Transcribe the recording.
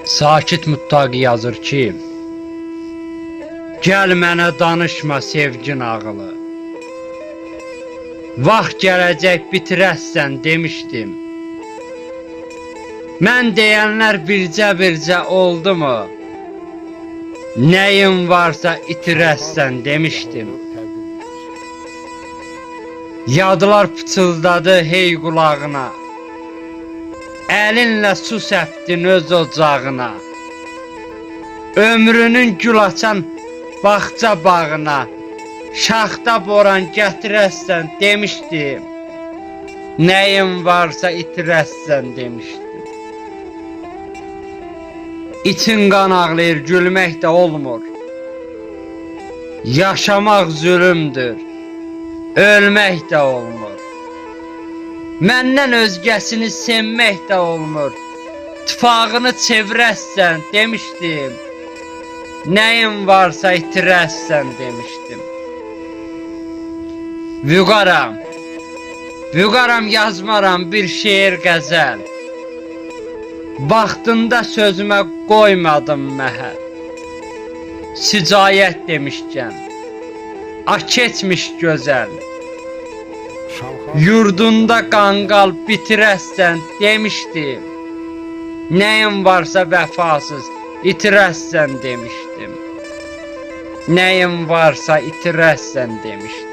Sakit Muttaqi yazır ki, gəl mənə danışma sevgi nağılı. Vaxt gələcək bitirəsən demişdim. Mən deyənlər bircə oldu mu? Nəyin varsa itirəsən demişdim. Yadlar pıçıldadı hey qulağına. Əlinlə su səpdin öz ocağına. Ömrünün gül açan bağça bağına. Şaxta boran gətirəsən demişdim. Nəyin varsa itirəsən demişdim. İçin qan ağlayır, gülmək də olmur. Yaşamaq zülümdür, ölmək də olmur. Məndən özgəsini sevmək də olmur. Tifağını çevirəsən demişdim. Nəyin varsa itirəsən demişdim. Vüqaram yazmaram bir şeir qəzəl. Vaxtında sözümə qoymadım məhəl. Sicayət demişkən, keçmiş gözəl. Yurdunda qanqal bitirəsən demişdim. Nəyin varsa vəfasız itirəsən demişdim. Nəyin varsa itirəsən demişdim.